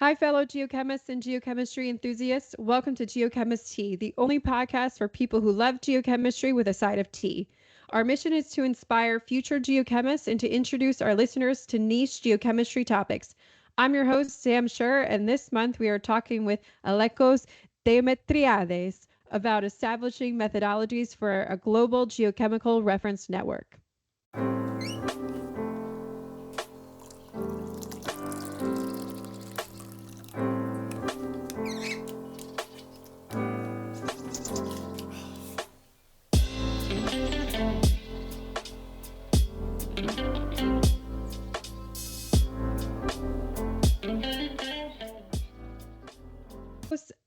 Hi, fellow geochemists and geochemistry enthusiasts. Welcome to GeoChemISTea, the only podcast for people who love geochemistry with a side of tea. Our mission is to inspire future geochemists and to introduce our listeners to niche geochemistry topics. I'm your host, Sam Schur, and this month we are talking with Alecos Demetriades about establishing methodologies for a global geochemical reference network.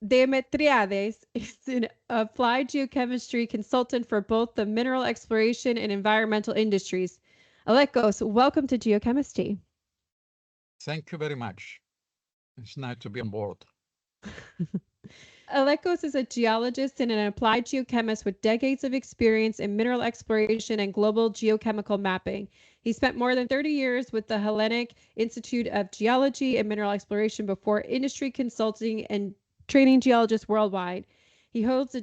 Demetriades is an applied geochemistry consultant for both the mineral exploration and environmental industries. Alecos, welcome to GeoChemistry. Thank you very much. It's nice to be on board. Alecos is a geologist and an applied geochemist with decades of experience in mineral exploration and global geochemical mapping. He spent more than 30 years with the Hellenic Institute of Geology and Mineral Exploration before industry consulting and training geologists worldwide. He holds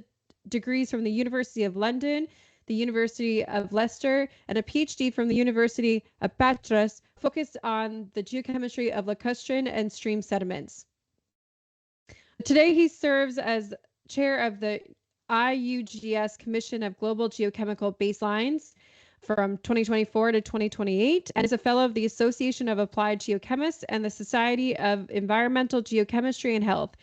degrees from the University of London, the University of Leicester, and a PhD from the University of Patras, focused on the geochemistry of lacustrine and stream sediments. Today, he serves as chair of the IUGS Commission of Global Geochemical Baselines from 2024 to 2028 and is a fellow of the Association of Applied Geochemists and the Society of Environmental Geochemistry and Health.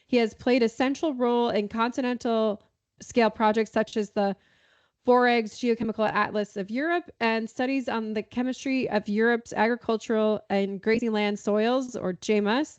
He has played a central role in continental scale projects such as the FOREGS Geochemical Atlas of Europe and studies on the chemistry of Europe's agricultural and grazing land soils, or GEMAS,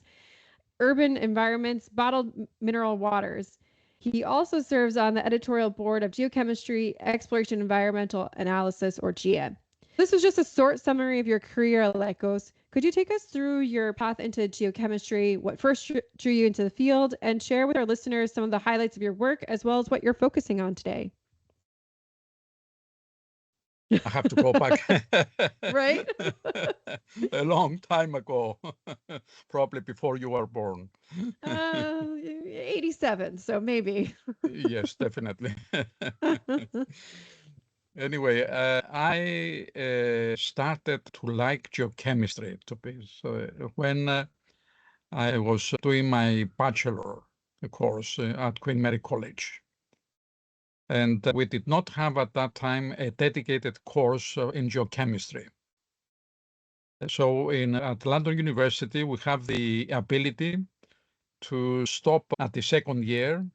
urban environments, bottled mineral waters. He also serves on the editorial board of Geochemistry, Exploration Environmental Analysis, or GEA. This was just a short summary of your career, Alecos. Could you take us through your path into geochemistry, what first drew you into the field, and share with our listeners some of the highlights of your work, as well as what you're focusing on today? I have to go back. Right? A long time ago, probably before you were born. 87, so maybe. Yes, definitely. Anyway, I started to like geochemistry when I was doing my bachelor course at Queen Mary College. And we did not have at that time a dedicated course in geochemistry. So at London University, we have the ability to stop at the second year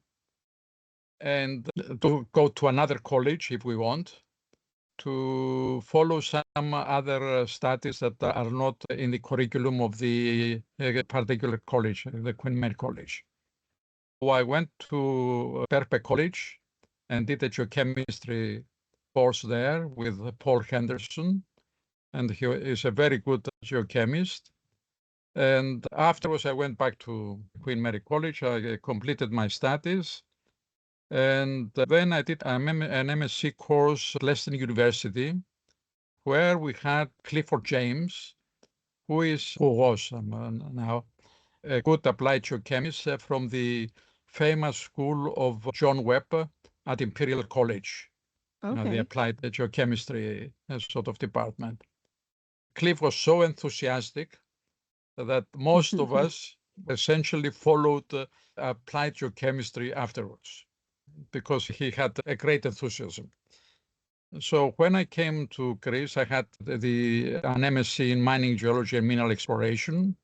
and to go to another college if we want, to follow some other studies that are not in the curriculum of the particular college, the Queen Mary College. So I went to Birkbeck College and did a geochemistry course there with Paul Henderson, and he is a very good geochemist. And afterwards, I went back to Queen Mary College. I completed my studies. And then I did an MSc course at Leicester University, where we had Clifford James, who was now a good applied geochemist from the famous school of John Webb at Imperial College, the applied geochemistry sort of department. Cliff was so enthusiastic that most of us essentially followed applied geochemistry afterwards, because he had a great enthusiasm. So when I came to Greece, I had an MSc in mining geology and mineral exploration.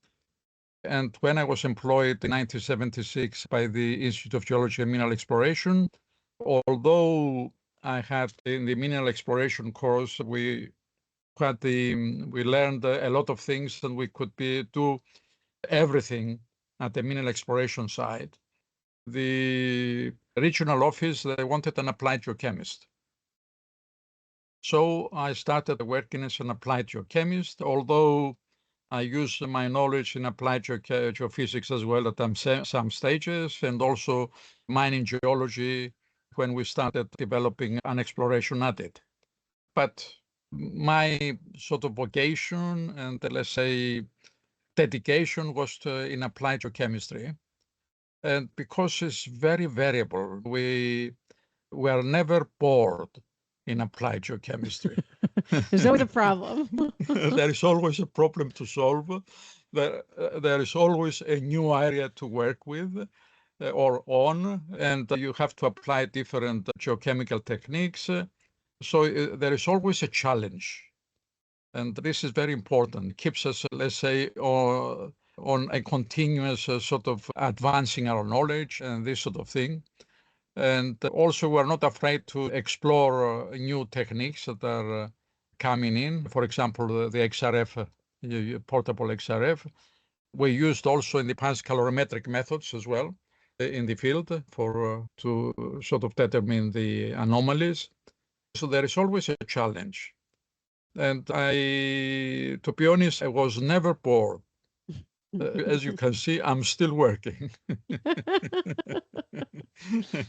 And when I was employed in 1976 by the Institute of Geology and Mineral Exploration, although I had in the mineral exploration course, we learned a lot of things, and we could do everything at the mineral exploration side. The regional office, they wanted an applied geochemist. So I started working as an applied geochemist, although I used my knowledge in applied geophysics as well at some stages, and also mining geology when we started developing an exploration at it. But my sort of vocation and, let's say, dedication was in applied geochemistry. And because it's very variable, we were never bored in applied geochemistry. There's always a problem. There is always a problem to solve. There is always a new area to work with or on, and you have to apply different geochemical techniques. So there is always a challenge. And this is very important. It keeps us, let's say, on a continuous sort of advancing our knowledge and this sort of thing. And also, we're not afraid to explore new techniques that are coming in. For example, the XRF, portable XRF. We used also in the past calorimetric methods as well in the field to sort of determine the anomalies. So there is always a challenge. And to be honest, I was never bored. As you can see, I'm still working.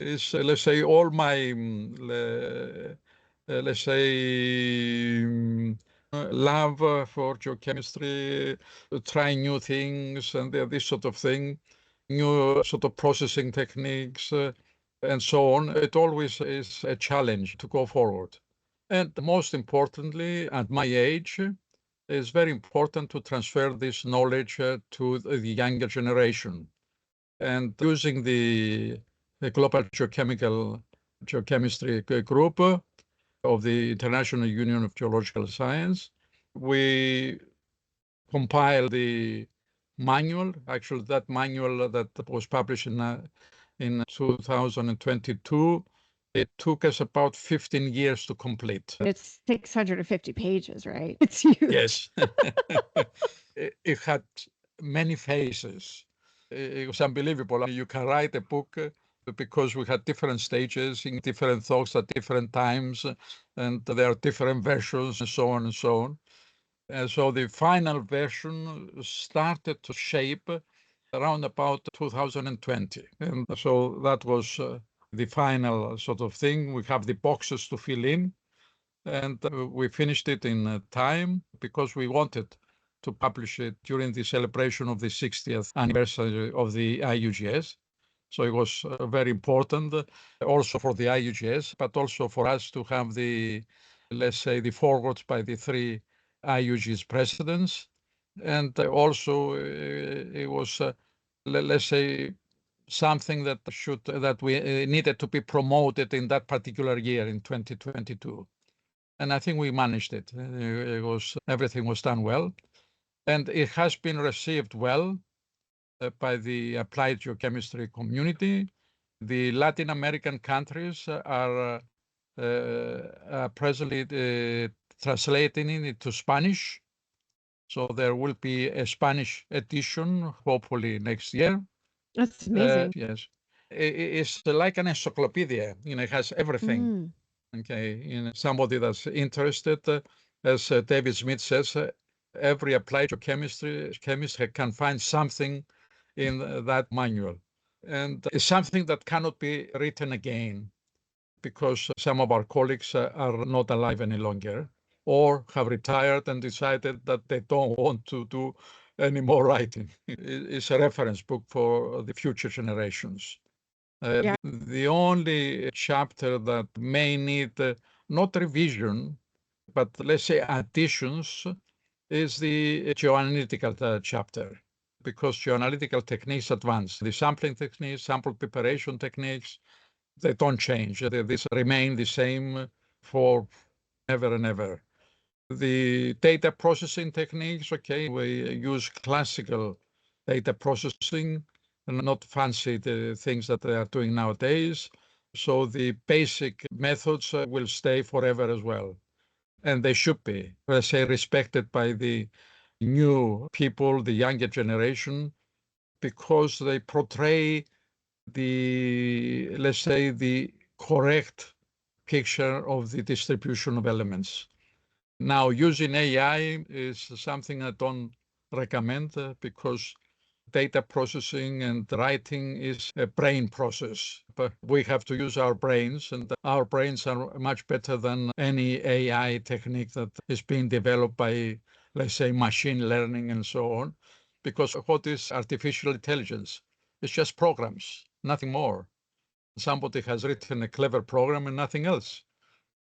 It's, let's say, all my, let's say, love for geochemistry, trying new things and this sort of thing, new sort of processing techniques and so on. It always is a challenge to go forward. And most importantly, at my age, it's very important to transfer this knowledge to the younger generation. And using the Global Geochemistry group of the International Union of Geological Science, we compiled the manual. Actually, that manual that was published in 2022, it took us about 15 years to complete. It's 650 pages, right? It's huge. Yes. It had many phases. It was unbelievable. You can write a book because we had different stages, in different thoughts at different times, and there are different versions and so on and so on. And so the final version started to shape around about 2020. And so that was the final sort of thing. We have the boxes to fill in, and we finished it in time because we wanted to publish it during the celebration of the 60th anniversary of the IUGS. So it was very important also for the IUGS, but also for us to have the, let's say, the forwards by the three IUGS presidents. And also it was, let's say, something that we needed to be promoted in that particular year in 2022. And I think we managed it. Everything was done well. And it has been received well by the applied geochemistry community. The Latin American countries are presently translating it into Spanish. So there will be a Spanish edition, hopefully next year. That's amazing. Yes. It's like an encyclopedia. It has everything. Okay. Somebody that's interested, as David Smith says, every applied chemist can find something in that manual. And it's something that cannot be written again because some of our colleagues are not alive any longer or have retired and decided that they don't want to do any more writing. It's a reference book for the future generations. The only chapter that may need not revision, but let's say additions, is the geoanalytical chapter, because geoanalytical techniques advance. The sampling techniques, sample preparation techniques, they don't change. These remain the same for ever and ever. The data processing techniques, okay, we use classical data processing and not fancy the things that they are doing nowadays. So the basic methods will stay forever as well. And they should be, let's say, respected by the new people, the younger generation, because they portray let's say, the correct picture of the distribution of elements. Now, using AI is something I don't recommend because data processing and writing is a brain process. But we have to use our brains, and our brains are much better than any AI technique that is being developed by, let's say, machine learning and so on, Because what is artificial intelligence? It's just programs, nothing more. Somebody has written a clever program and nothing else.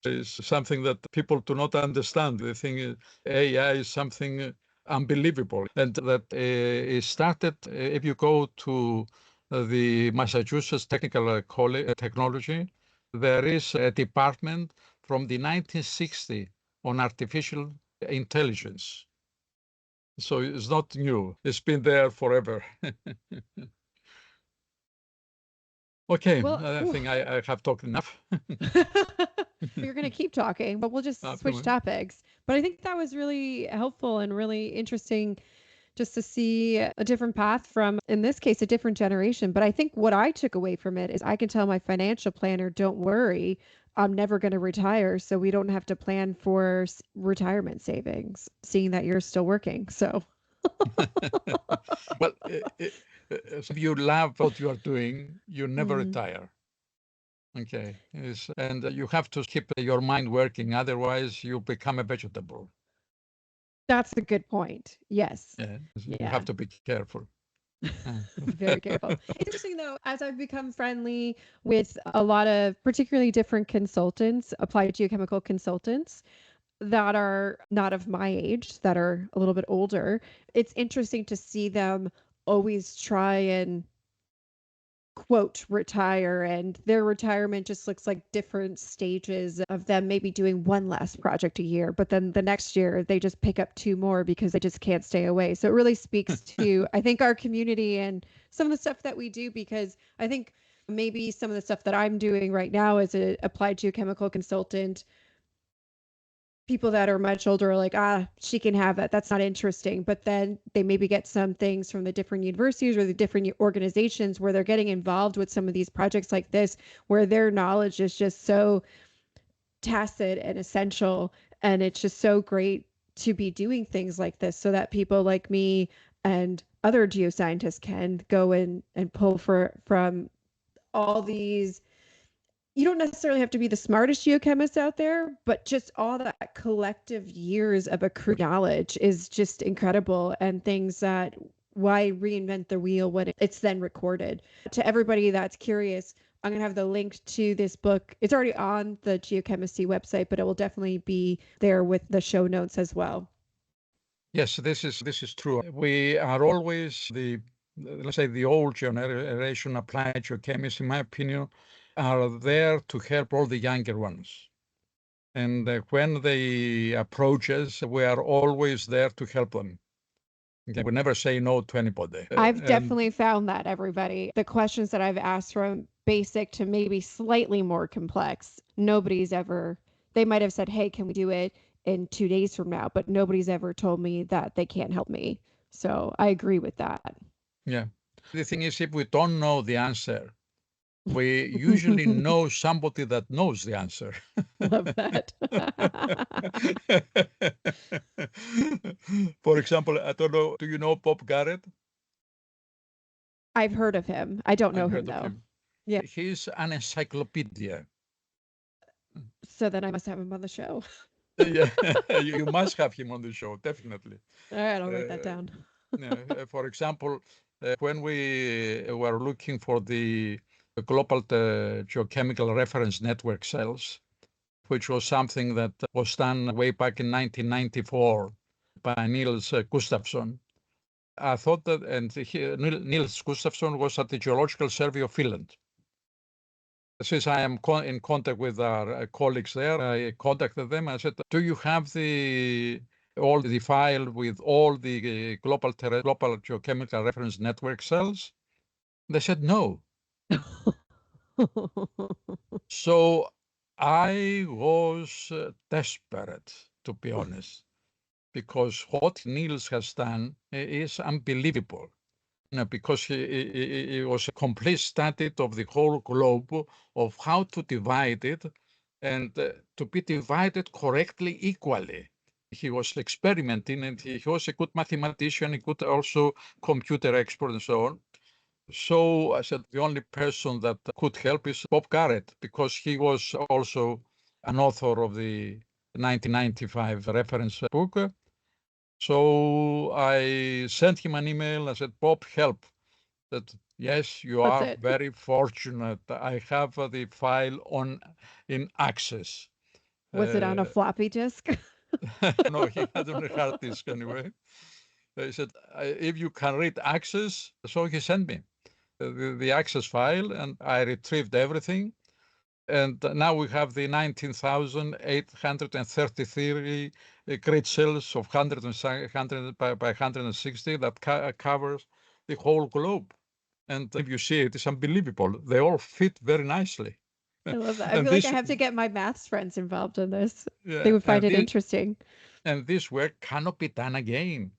It's something that people do not understand. They think AI is something unbelievable. And that it started, if you go to the Massachusetts Technical College Technology, there is a department from the 1960s on artificial intelligence. So it's not new. It's been there forever. Okay, Well, I think I have talked enough. You're going to keep talking, but we'll just switch Absolutely. topics. But I think that was really helpful and really interesting just to see a different path from, in this case, a different generation. But I think what I took away from it is I can tell my financial planner, don't worry, I'm never going to retire. So we don't have to plan for retirement savings, seeing that you're still working. So. Well, if you love what you are doing, you never retire. Okay. And you have to keep your mind working. Otherwise, you become a vegetable. That's a good point. Yes. Yeah. You Yeah. have to be careful. Very careful. It's interesting though, as I've become friendly with a lot of particularly different consultants, applied geochemical consultants that are not of my age, that are a little bit older, it's interesting to see them always try and quote retire, and their retirement just looks like different stages of them maybe doing one last project a year, but then the next year they just pick up two more because they just can't stay away. So it really speaks to, I think, our community and some of the stuff that we do, because I think maybe some of the stuff that I'm doing right now as an applied geochemical consultant, people that are much older are like, she can have that. That's not interesting. But then they maybe get some things from the different universities or the different organizations where they're getting involved with some of these projects like this, where their knowledge is just so tacit and essential. And it's just so great to be doing things like this so that people like me and other geoscientists can go in and pull from all these. You don't necessarily have to be the smartest geochemist out there, but just all that collective years of accrued knowledge is just incredible, and things that, why reinvent the wheel when it's then recorded? To everybody that's curious, I'm going to have the link to this book. It's already on the GeoChemistry website, but it will definitely be there with the show notes as well. Yes, this is true. We are always let's say the old generation applied geochemists, in my opinion, are there to help all the younger ones. And when they approach us, we are always there to help them. Okay? We never say no to anybody. I've definitely found that, everybody. The questions that I've asked from basic to maybe slightly more complex, they might have said, hey, can we do it in 2 days from now? But nobody's ever told me that they can't help me. So I agree with that. Yeah. The thing is, if we don't know the answer, we usually know somebody that knows the answer. Love that. For example, I don't know, do you know Bob Garrett? I've heard of him. I don't know him, though. Yeah. He's an encyclopedia. So then I must have him on the show. Yeah, you must have him on the show, definitely. All right, I'll write that down. For example, when we were looking for the Global Geochemical Reference Network cells, which was something that was done way back in 1994 by Niels Gustafsson. I thought that, and Niels Gustafsson was at the Geological Survey of Finland. Since I am in contact with our colleagues there, I contacted them. I said, do you have all the file with all the Global Geochemical Reference Network cells? They said no. So I was desperate, to be honest, because what Niels has done is unbelievable. Because it was a complete study of the whole globe of how to divide it and to be divided correctly, equally. He was experimenting, and he was a good mathematician, a good also computer expert and so on. So I said the only person that could help is Bob Garrett, because he was also an author of the 1995 reference book. So I sent him an email. I said, Bob, help. That yes, you That's are it. very fortunate. I have the file in Access. Was it on a Uh, floppy disk? no, he had on a hard disk anyway. He said, if you can read Access, so he sent me the Access file, and I retrieved everything. And now we have the 19,833 grid cells of 100 by 160 that covers the whole globe. And if you see it, it's unbelievable. They all fit very nicely. I love that. I And feel like I this, have to get my maths friends involved in this. They yeah, would find it interesting. and this work cannot be done again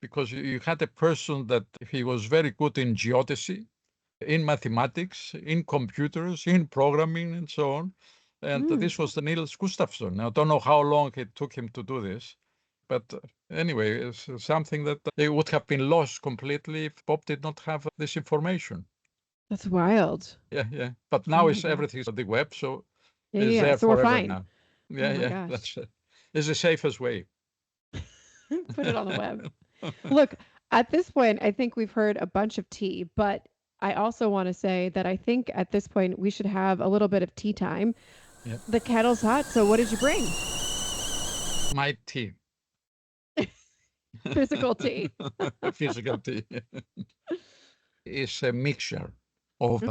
because you had a person that he was very good in geodesy, in mathematics, in computers, in programming, and so on. And this was Niels Gustafsson. I don't know how long it took him to do this, but anyway, it's something that it would have been lost completely if Bob did not have this information. That's wild. Yeah, yeah. But now Oh my it's God. everything's on the web, so Yeah, it's yeah. there So we're forever fine. now. Yeah, Oh my yeah. gosh. That's it's the safest way. Put it on the web. Look, at this point, I think we've heard a bunch of tea, but I also want to say that I think at this point we should have a little bit of tea time. Yep. The kettle's hot, so what did you bring? My tea. Physical tea. Physical tea. It's a mixture of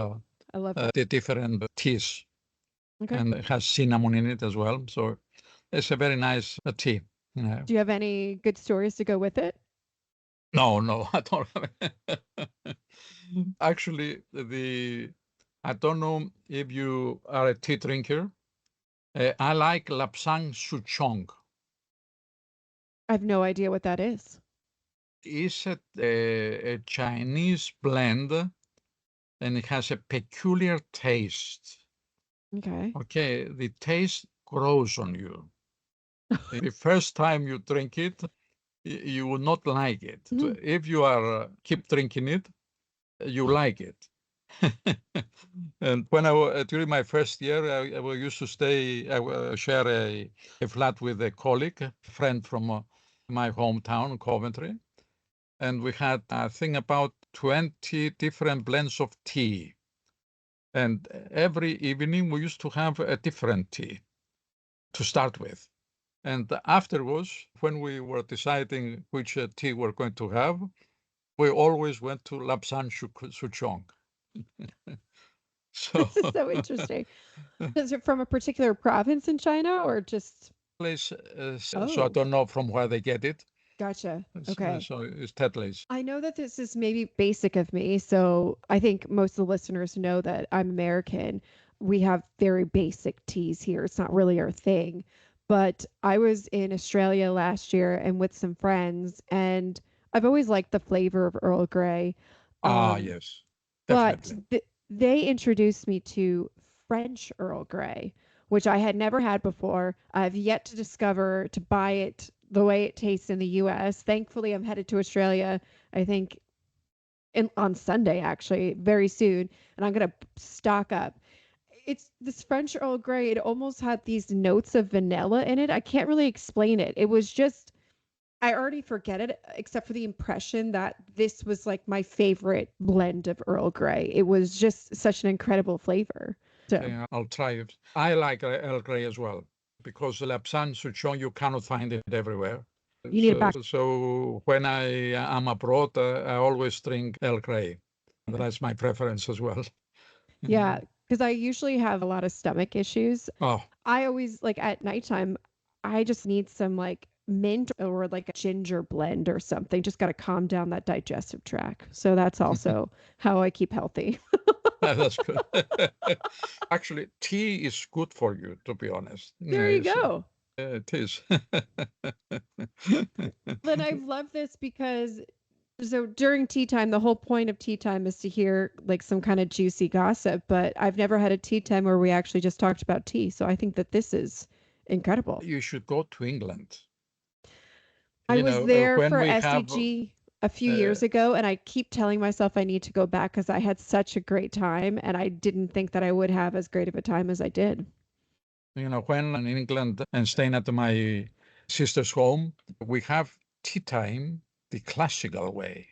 I love that. the different teas. Okay. And it has cinnamon in it as well. So it's a very nice tea. Do you have any good stories to go with it? No, I don't have. Actually, I don't know if you are a tea drinker. I like Lapsang Souchong. I have no idea what that is. It's a Chinese blend, and it has a peculiar taste. Okay. Okay, the taste grows on you. The first time you drink it, you will not like it. If you are keep drinking it, you like it. And when during my first year, I used to share a flat with a colleague, a friend from my hometown, Coventry. And we had, I think, about 20 different blends of tea. And every evening we used to have a different tea to start with. And afterwards, when we were deciding which tea we're going to have, we always went to Lapsang Souchong. So This is so interesting. Is it from a particular province in China or just? place, so I don't know from where they get it. Gotcha. Okay. So it's Tetley's. I know that this is maybe basic of me, so I think most of the listeners know that I'm American. We have very basic teas here. It's not really our thing. But I was in Australia last year and with some friends, and I've always liked the flavor of Earl Grey. Yes, But definitely. they introduced me to French Earl Grey, which I had never had before. I've yet to discover to buy it the way it tastes in the US. Thankfully, I'm headed to Australia, I think on Sunday, actually, very soon, and I'm going to stock up. It's this French Earl Grey. It almost had these notes of vanilla in it. I can't really explain it. It was just, I already forget it, except for the impression that this was like my favorite blend of Earl Grey. It was just such an incredible flavor. So Yeah, I'll try it. I like Earl Grey as well because the Lapsang Souchong, you cannot find it everywhere. you need a back. So when I am abroad, I always drink Earl Grey. That's my preference as well. Yeah, because I usually have a lot of stomach issues. Oh, I always like at nighttime, I just need some like mint or like a ginger blend or something. Just got to calm down that digestive tract. So that's also how I keep healthy. that's good. Actually, tea is good for you, to be honest. There you go. It is. Then I love this because so during tea time, the whole point of tea time is to hear like some kind of juicy gossip, but I've never had a tea time where we actually just talked about tea. So I think that this is incredible. You should go to England. I was there when for we have SEG a few years ago, and I keep telling myself I need to go back because I had such a great time, and I didn't think that I would have as great of a time as I did. when in England and staying at my sister's home, we have tea time the classical way.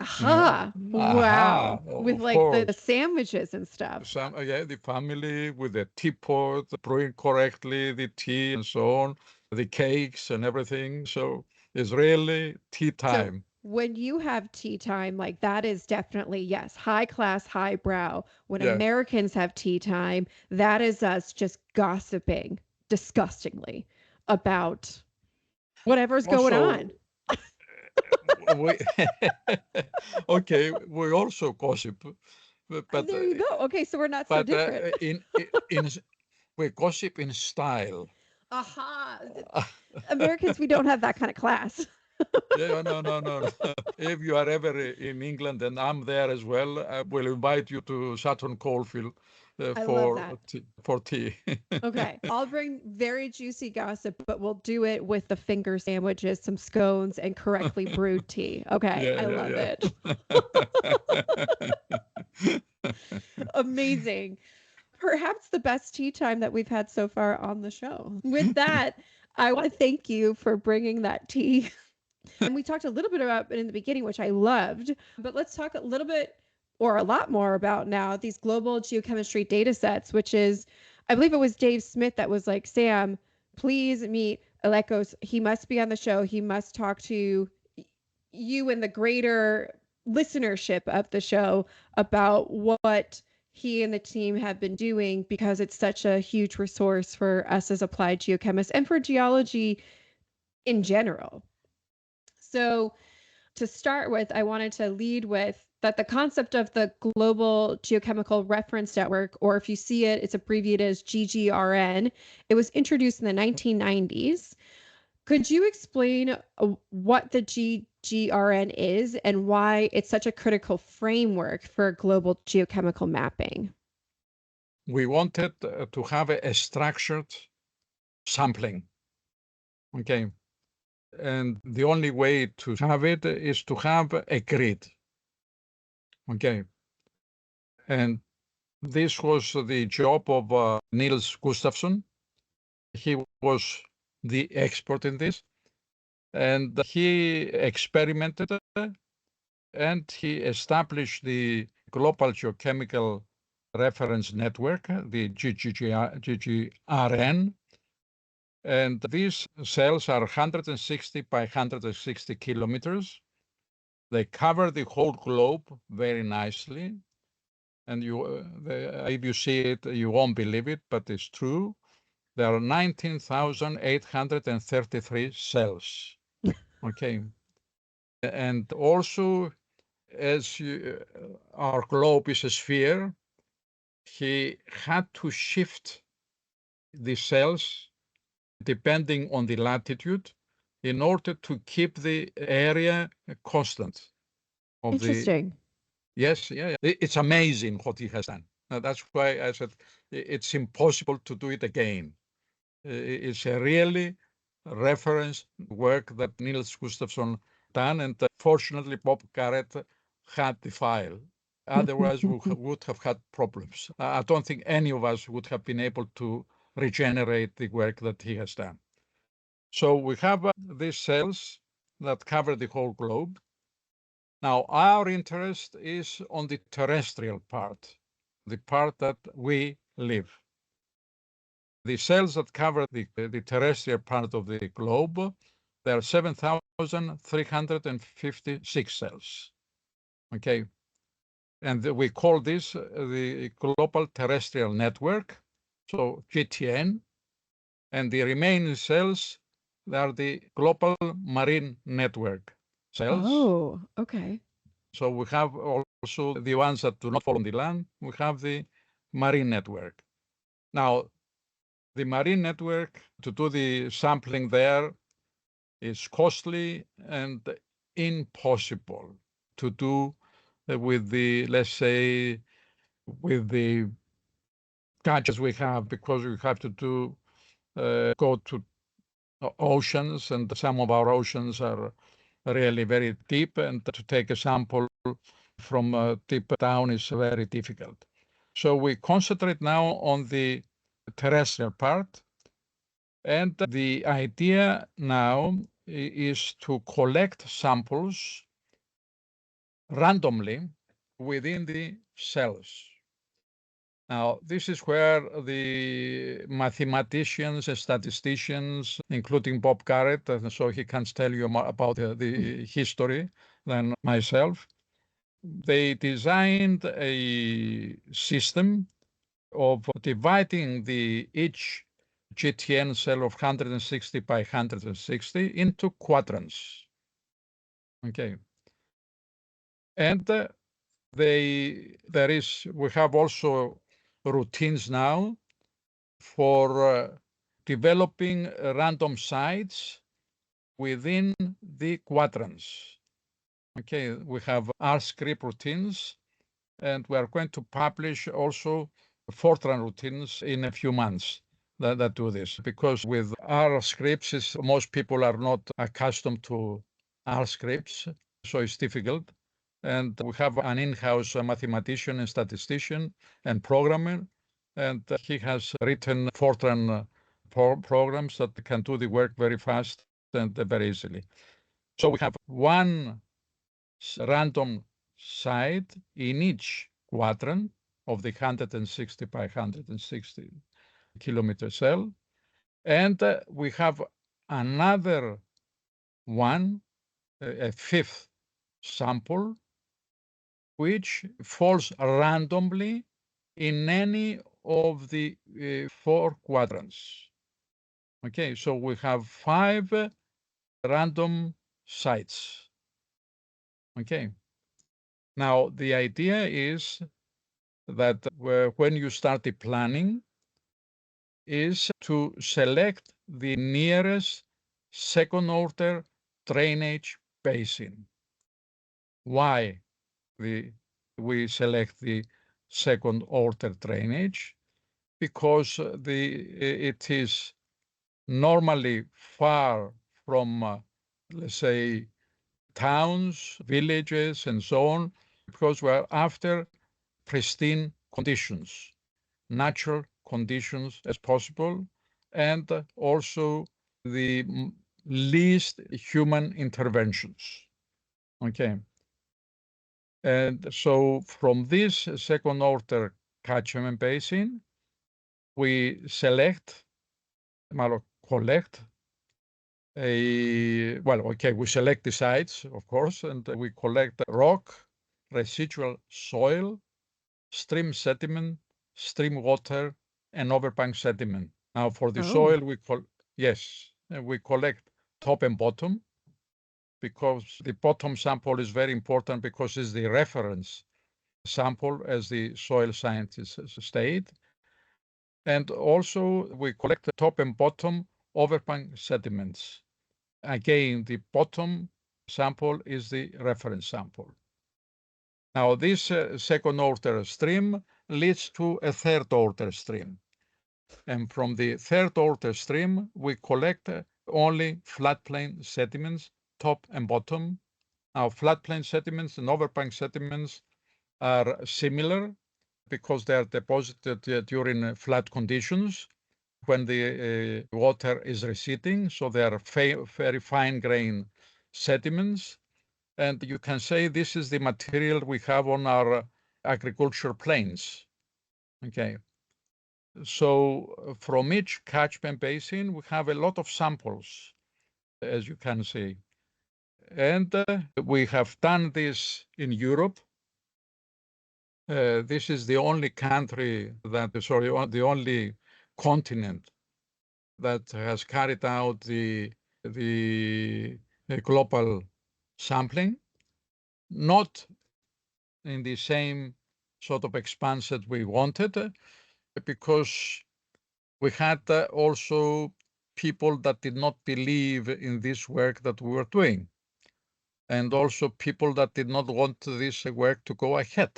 Aha. Wow. With Of like the course. sandwiches and stuff. Yeah, the family with the teapot, brewing correctly, the tea and so on, the cakes and everything. So it's really tea So time. when you have tea time, like that is definitely, yes, high class, high brow. When Yeah. Americans have tea time, that is us just gossiping disgustingly about whatever's going on. We okay, we also gossip, but There you go. Okay, so we're not so different. we gossip in style. Aha. Americans, we don't have that kind of class. Yeah, no. If you are ever in England and I'm there as well, I will invite you to Sutton Coldfield I love that. for tea. Okay, I'll bring very juicy gossip, but we'll do it with the finger sandwiches, some scones, and correctly brewed tea. Okay, I love it. Amazing. Perhaps the best tea time that we've had so far on the show. With that, I want to thank you for bringing that tea. And we talked a little bit about it in the beginning, which I loved, but let's talk a little bit or a lot more about now these global geochemistry data sets, which is, I believe it was Dave Smith that was like, Sam, please meet Alecos. He must be on the show. He must talk to you and the greater listenership of the show about what he and the team have been doing, because it's such a huge resource for us as applied geochemists and for geology in general. So to start with, I wanted to lead with that the concept of the Global Geochemical Reference Network, or if you see it, it's abbreviated as GGRN. It was introduced in the 1990s. Could you explain what the GGRN is and why it's such a critical framework for global geochemical mapping? We wanted to have a structured sampling. Okay. And the only way to have it is to have a grid. Okay. And this was the job of Niels Gustafsson. He was the expert in this. And he experimented and he established the Global Geochemical Reference Network, the GGRN. And these cells are 160 by 160 kilometers. They cover the whole globe very nicely. And if you see it, you won't believe it, but it's true. There are 19,833 cells. Okay. And also, as our globe is a sphere, he had to shift the cells depending on the latitude in order to keep the area constant. Interesting. Yes, yeah. It's amazing what he has done. That's why I said it's impossible to do it again. It's a really reference work that Niels Gustafsson done, and fortunately Bob Garrett had the file. Otherwise, we would have had problems. I don't think any of us would have been able to regenerate the work that he has done. So we have these cells that cover the whole globe. Now, our interest is on the terrestrial part, the part that we live. The cells that cover the terrestrial part of the globe, there are 7,356 cells. Okay. And we call this the Global Terrestrial Network, so GTN. And the remaining cells are the Global Marine Network cells. Oh, okay. So we have also the ones that do not fall on the land. We have the marine network. Now, the marine network, to do the sampling there, is costly and impossible to do with the, let's say, with the gadgets we have, because we have to go to oceans, and some of our oceans are really very deep, and to take a sample from deep down is very difficult. So we concentrate now on the terrestrial part. And the idea now is to collect samples randomly within the cells. Now, this is where the mathematicians and statisticians, including Bob Garrett, so he can tell you more about the history than myself, they designed a system of dividing each GTN cell of 160 by 160 into quadrants. Okay. And we have also routines now for developing random sites within the quadrants. Okay, we have R script routines, and we are going to publish also Fortran routines in a few months that do this, because with R scripts, most people are not accustomed to R scripts, so it's difficult. And we have an in-house mathematician and statistician and programmer, and he has written Fortran programs that can do the work very fast and very easily. So we have one random site in each quadrant of the 160 by 160 kilometer cell, and we have another one, a fifth sample, which falls randomly in any of the 4 quadrants. Okay, so we have 5 random sites. Okay. Now, the idea is that when you start the planning is to select the nearest second-order drainage basin. Why we select the second-order drainage? Because it is normally far from, let's say, towns, villages, and so on, because we're after pristine conditions, natural conditions as possible, and also the least human interventions. Okay. And so from this second order catchment basin, we collect we select the sites, of course, and we collect rock, residual soil, stream sediment, stream water, and overbank sediment. Now, for the soil, we collect top and bottom, because the bottom sample is very important because it's the reference sample, as the soil scientists state. And also, we collect the top and bottom overbank sediments. Again, the bottom sample is the reference sample. Now, this second-order stream leads to a third-order stream. And from the third-order stream, we collect only floodplain sediments, top and bottom. Now, floodplain sediments and overbank sediments are similar because they are deposited during flood conditions when the water is receding. So they are very fine-grained sediments. And you can say this is the material we have on our agriculture plains. Okay. So from each catchment basin, we have a lot of samples, as you can see. And we have done this in Europe. This is the only country the only continent that has carried out the global sampling, not in the same sort of expanse that we wanted, because we had also people that did not believe in this work that we were doing, and also people that did not want this work to go ahead.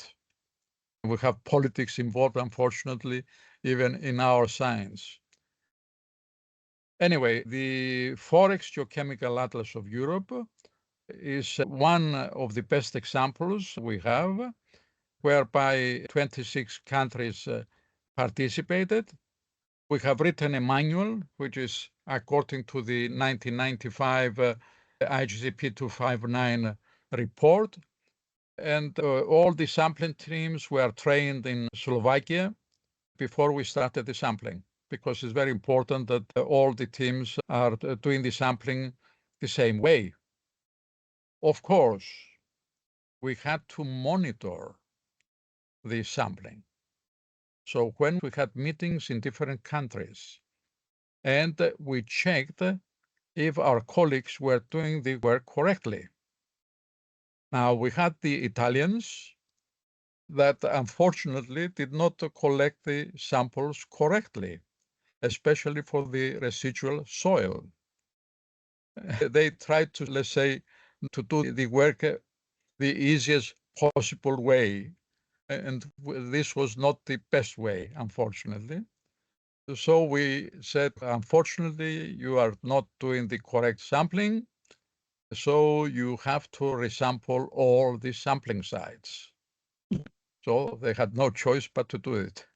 We have politics involved, unfortunately, even in our science. Anyway, the FOREGS Geochemical Atlas of Europe is one of the best examples we have, whereby 26 countries participated. We have written a manual, which is according to the 1995 IGCP 259 report. And all the sampling teams were trained in Slovakia before we started the sampling, because it's very important that all the teams are doing the sampling the same way. Of course, we had to monitor the sampling. So when we had meetings in different countries, and we checked if our colleagues were doing the work correctly. Now, we had the Italians that unfortunately did not collect the samples correctly, especially for the residual soil. They tried to, let's say, to do the work the easiest possible way, and this was not the best way, unfortunately. So we said, unfortunately, you are not doing the correct sampling, so you have to resample all the sampling sites. So they had no choice but to do it.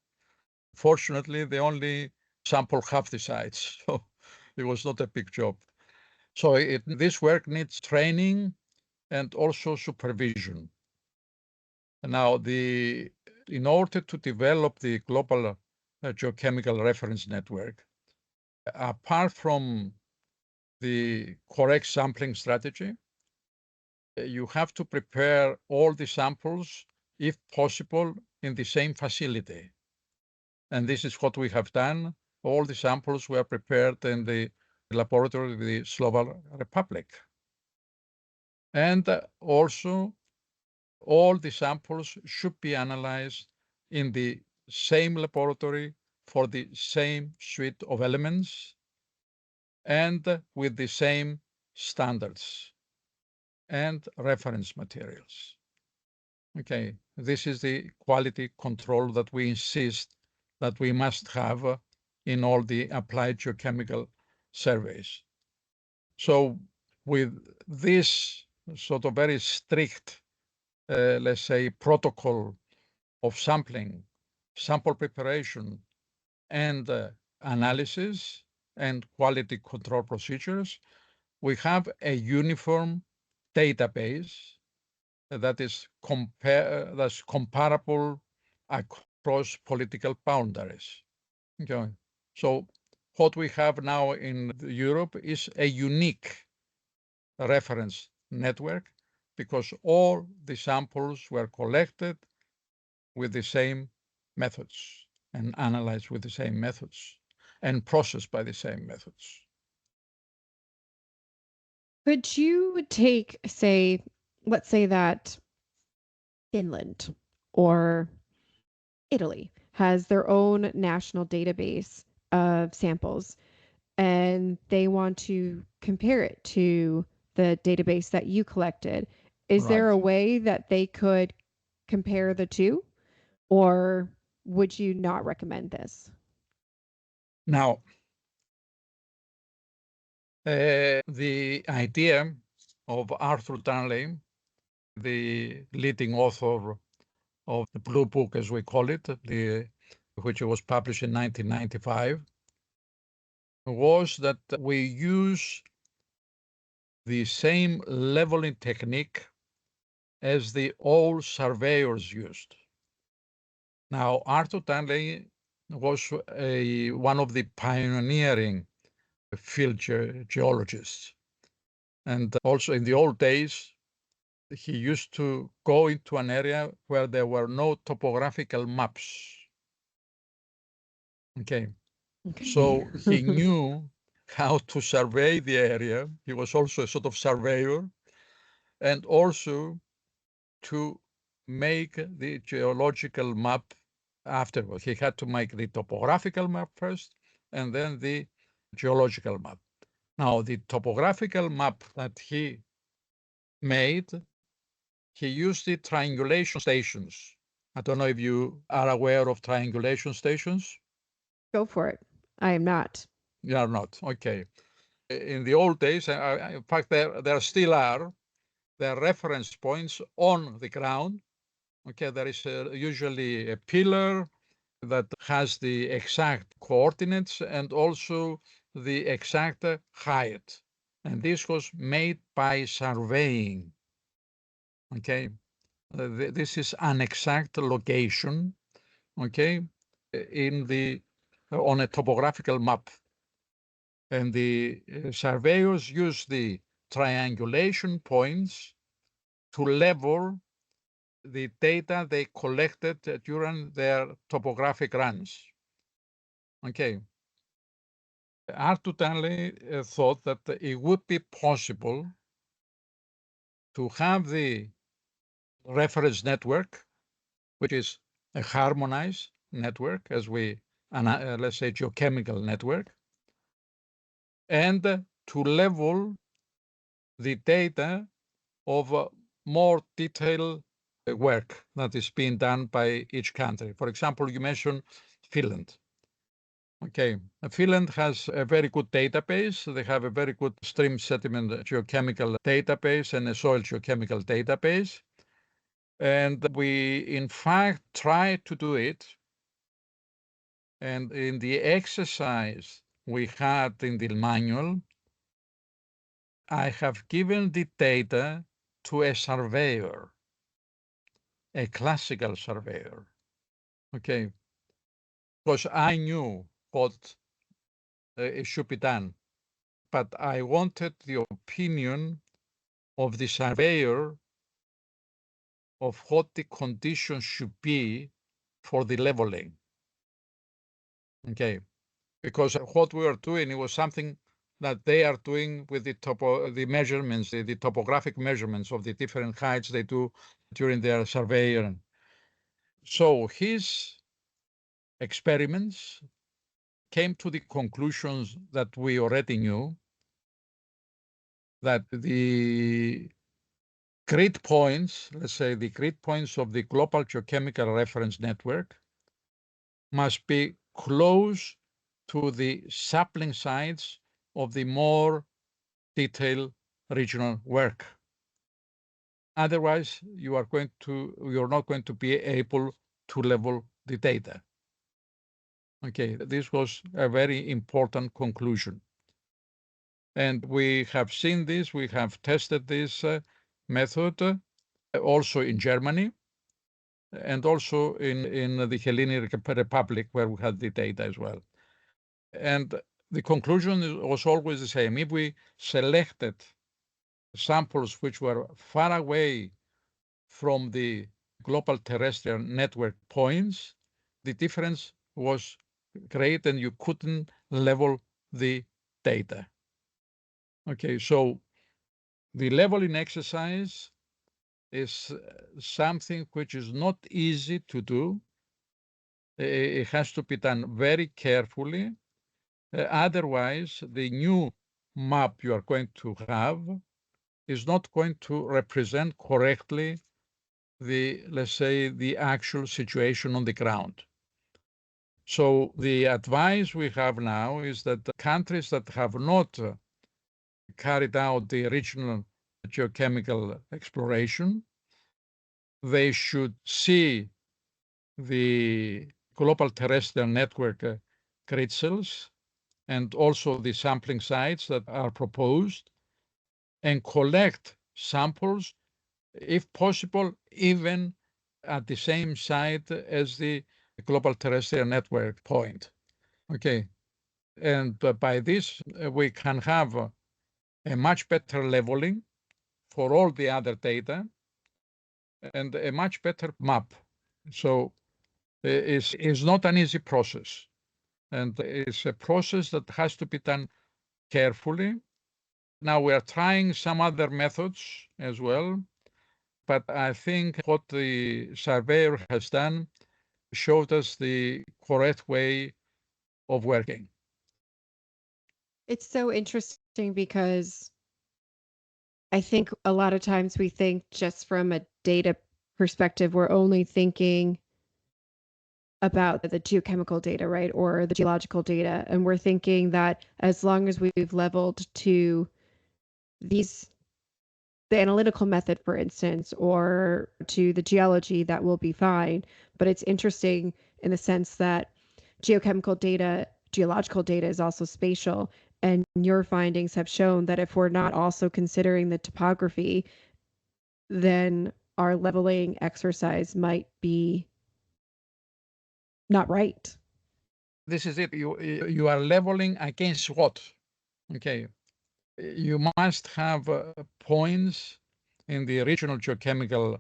Fortunately, they only sampled half the sites, so it was not a big job. So this work needs training and also supervision. Now, in order to develop the Global Geochemical Reference Network, apart from the correct sampling strategy, you have to prepare all the samples, if possible, in the same facility. And this is what we have done. All the samples were prepared in the laboratory of the Slovak Republic. And also, all the samples should be analyzed in the same laboratory for the same suite of elements and with the same standards and reference materials. Okay, this is the quality control that we insist that we must have in all the applied geochemical surveys. So with this sort of very strict, let's say, protocol of sampling, sample preparation, and analysis and quality control procedures, we have a uniform database that is that's comparable across political boundaries. Okay. So what we have now in Europe is a unique reference network because all the samples were collected with the same methods and analyzed with the same methods and processed by the same methods. Could you take, say, let's say that Finland or Italy has their own national database of samples and they want to compare it to the database that you collected. Is there a way that they could compare the two, or would you not recommend this? Now, the idea of Arthur Darley, the leading author of the Blue Book, as we call it, which was published in 1995, was that we use the same leveling technique as the old surveyors used. Now, Arthur Darley was one of the pioneering field geologists. And also in the old days, he used to go into an area where there were no topographical maps. Okay. So he knew how to survey the area. He was also a sort of surveyor, and also to make the geological map afterwards. He had to make the topographical map first, and then the geological map. Now, the topographical map that he made, he used the triangulation stations. I don't know if you are aware of triangulation stations. Go for it. I am not. You are not. Okay. In the old days, in fact, there still are, there are reference points on the ground. Okay, there is usually a pillar that has the exact coordinates and also the exact height. And this was made by surveying. Okay, this is an exact location. Okay, in the on a topographical map, and the surveyors use the triangulation points to level the data they collected during their topographic runs. Okay. Arthur Dunley thought that it would be possible to have the reference network, which is a harmonized network, as we, let's say, geochemical network, and to level the data of more detailed work that is being done by each country. For example, you mentioned Finland. Okay, Finland has a very good database. They have a very good stream sediment geochemical database and a soil geochemical database. And we, in fact, try to do it. And in the exercise we had in the manual, I have given the data to a surveyor, a classical surveyor. Okay, because I knew what it should be done, but I wanted the opinion of the surveyor of what the conditions should be for the leveling. Okay, because what we are doing, it was something that they are doing with the measurements, the topographic measurements of the different heights they do during their survey. So his experiments came to the conclusions that we already knew, that the grid points, let's say the grid points of the Global Geochemical Reference Network, must be close to the sampling sites of the more detailed regional work. Otherwise, you're not going to be able to level the data. Okay, this was a very important conclusion. And we have seen this, we have tested this method also in Germany and also in the Hellenic Republic, where we had the data as well. And the conclusion was always the same. If we selected samples which were far away from the global terrestrial network points, the difference was great and you couldn't level the data. Okay, so the leveling exercise is something which is not easy to do. It has to be done very carefully. Otherwise, the new map you are going to have is not going to represent correctly let's say, the actual situation on the ground. So the advice we have now is that the countries that have not carried out the original geochemical exploration, they should see the global terrestrial network grid cells and also the sampling sites that are proposed, and collect samples, if possible, even at the same site as the global terrestrial network point. Okay, and by this, we can have a much better leveling for all the other data and a much better map. So it's not an easy process, and it's a process that has to be done carefully. Now we are trying some other methods as well, but I think what the surveyor has done showed us the correct way of working. It's so interesting because I think a lot of times we think just from a data perspective, we're only thinking about the geochemical data, right? Or the geological data. And we're thinking that as long as we've leveled to the analytical method, for instance, or to the geology, that will be fine. But it's interesting in the sense that geochemical data, geological data is also spatial. And your findings have shown that if we're not also considering the topography, then our leveling exercise might be not right. This is it. You are leveling against what? Okay. You must have points in the regional geochemical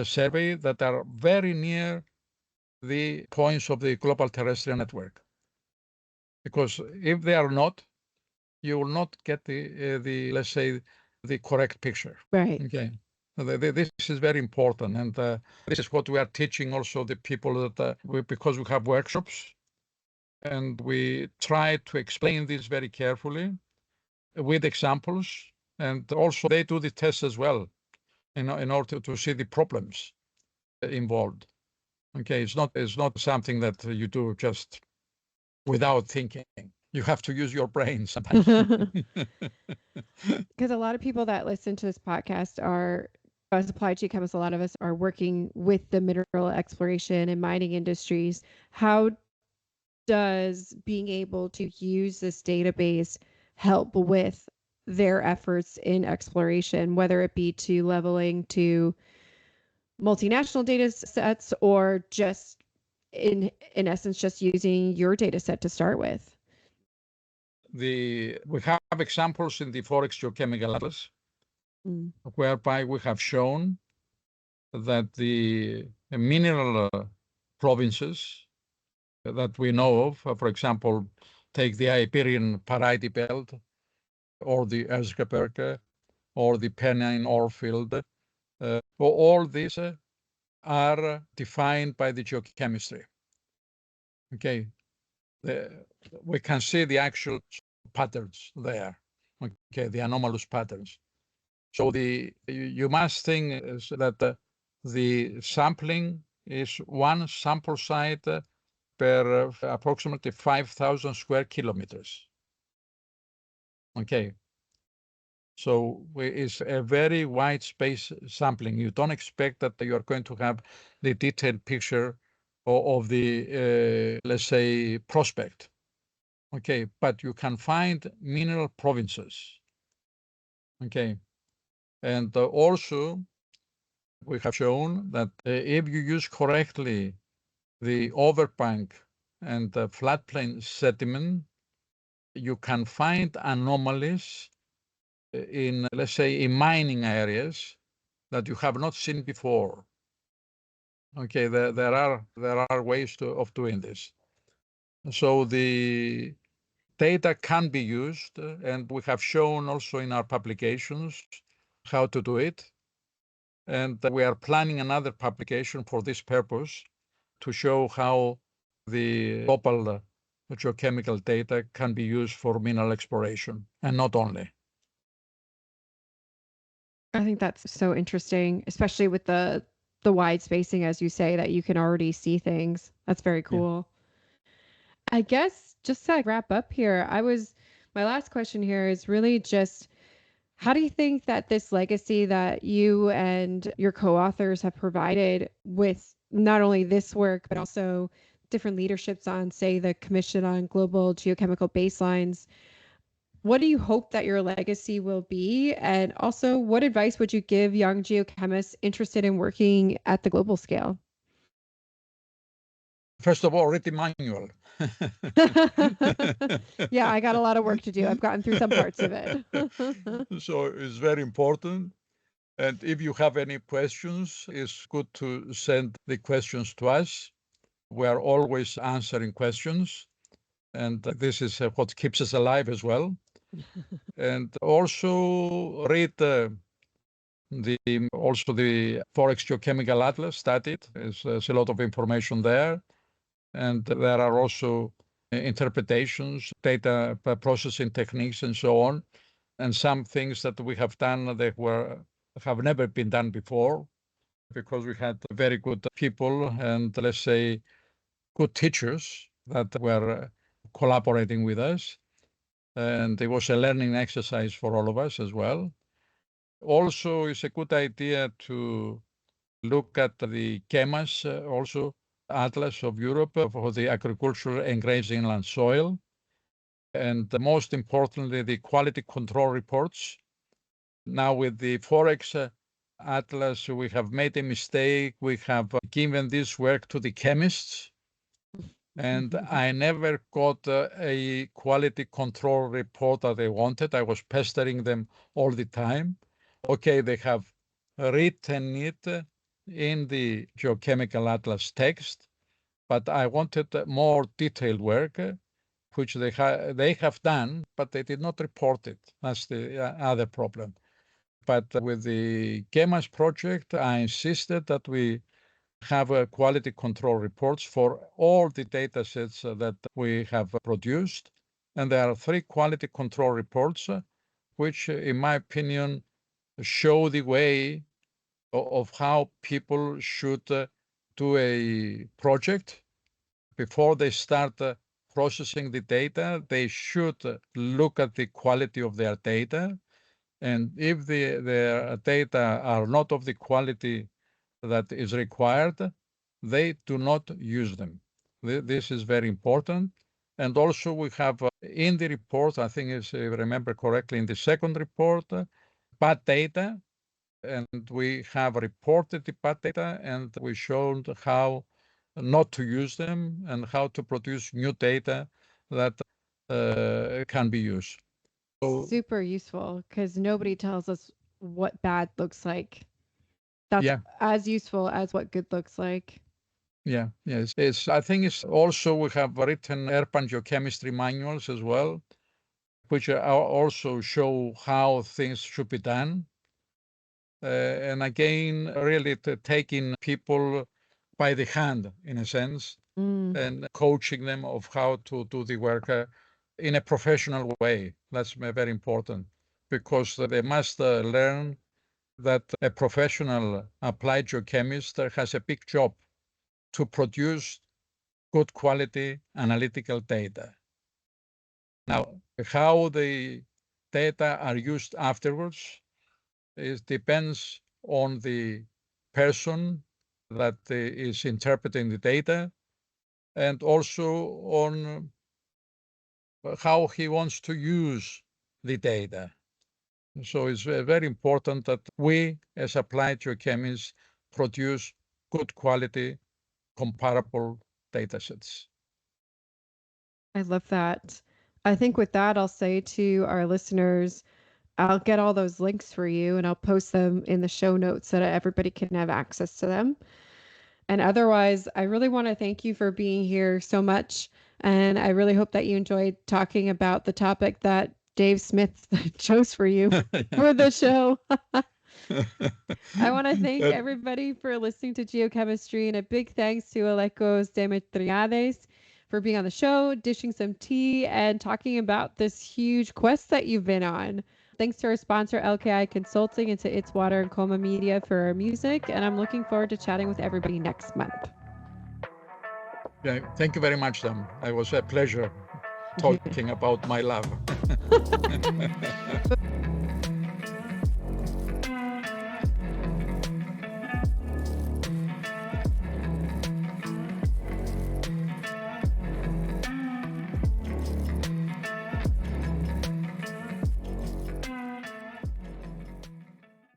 survey that are very near the points of the global terrestrial network. Because if they are not, you will not get the let's say, the correct picture. Right. Okay. This is very important, and this is what we are teaching also the people that because we have workshops, and we try to explain this very carefully with examples, and also they do the tests as well, in order to see the problems involved. Okay, it's not something that you do just without thinking. You have to use your brain sometimes. Because a lot of people that listen to this podcast are, as applied geochemists, a lot of us are working with the mineral exploration and mining industries. How does being able to use this database help with their efforts in exploration, whether it be to leveling to multinational data sets or just in essence just using your data set to start with? We have examples in the FOREGS Geochemical Atlas, whereby we have shown that the mineral provinces that we know of, for example, take the Iberian Parite Belt, or the Erzgebirge, or the Pennine ore field, all these are defined by the geochemistry. Okay, we can see the actual patterns there. Okay, the anomalous patterns. So you must think is that the sampling is one sample site per approximately 5,000 square kilometers. Okay. So it's a very wide space sampling. You don't expect that you are going to have the detailed picture of the, let's say, prospect. Okay, but you can find mineral provinces. Okay, and also we have shown that if you use correctly the overbank and the floodplain sediment, you can find anomalies in, let's say, in mining areas that you have not seen before. Okay, there are ways of doing this. So the data can be used, and we have shown also in our publications how to do it. And we are planning another publication for this purpose to show how the global geochemical data can be used for mineral exploration, and not only. I think that's so interesting, especially with the wide spacing, as you say, that you can already see things. That's very cool. Yeah. I guess just to wrap up here, my last question here is really just, how do you think that this legacy that you and your co-authors have provided with not only this work, but also different leaderships on, say, the Commission on Global Geochemical Baselines, what do you hope that your legacy will be? And also, what advice would you give young geochemists interested in working at the global scale? First of all, read the manual. Yeah, I got a lot of work to do. I've gotten through some parts of it. So it's very important. And if you have any questions, it's good to send the questions to us. We are always answering questions. And this is what keeps us alive as well. And also read also the FOREGS Geochemical Atlas, study it. There's a lot of information there. And there are also interpretations, data processing techniques, and so on. And some things that we have done that have never been done before, because we had very good people and, let's say, good teachers that were collaborating with us. And it was a learning exercise for all of us as well. Also, it's a good idea to look at the GEMAs also Atlas of Europe for the agricultural and grazing inland soil. And most importantly, the quality control reports. Now with the FOREGS Atlas, we have made a mistake. We have given this work to the chemists, and I never got a quality control report that they wanted. I was pestering them all the time. Okay, they have written it in the Geochemical Atlas text, but I wanted more detailed work, which they have done, but they did not report it. That's the other problem. But with the GEMAS project, I insisted that we have quality control reports for all the data sets that we have produced. And there are 3 quality control reports, which, in my opinion, show the way of how people should do a project. Before they start processing the data, they should look at the quality of their data. And if their data are not of the quality that is required, they do not use them. This is very important. And also we have in the report, I think if I remember correctly, in the second report, bad data. And we have reported the bad data, and we showed how not to use them and how to produce new data that can be used. So, Super useful because nobody tells us what bad looks like. That's yeah. as useful as what good looks like. Yeah, yes. I think it's also we have written urban geochemistry manuals as well, which also show how things should be done. And again, really taking people by the hand, in a sense, and coaching them of how to do the work in a professional way. That's very important, because they must learn that a professional applied geochemist has a big job to produce good quality analytical data. Now, how the data are used afterwards, it depends on the person that is interpreting the data, and also on how he wants to use the data. So it's very important that we, as applied geochemists, produce good quality, comparable data sets. I love that. I think with that, I'll say to our listeners, I'll get all those links for you and I'll post them in the show notes so that everybody can have access to them. And otherwise, I really want to thank you for being here so much. And I really hope that you enjoyed talking about the topic that Dave Smith chose for you for the show. I want to thank everybody for listening to Geochemistry, and a big thanks to Alecos Demetriades for being on the show, dishing some tea, and talking about this huge quest that you've been on. Thanks to our sponsor, LKI Consulting, and to It's Water and Coma Media for our music, and I'm looking forward to chatting with everybody next month. Yeah, thank you very much, Sam. It was a pleasure talking about my love.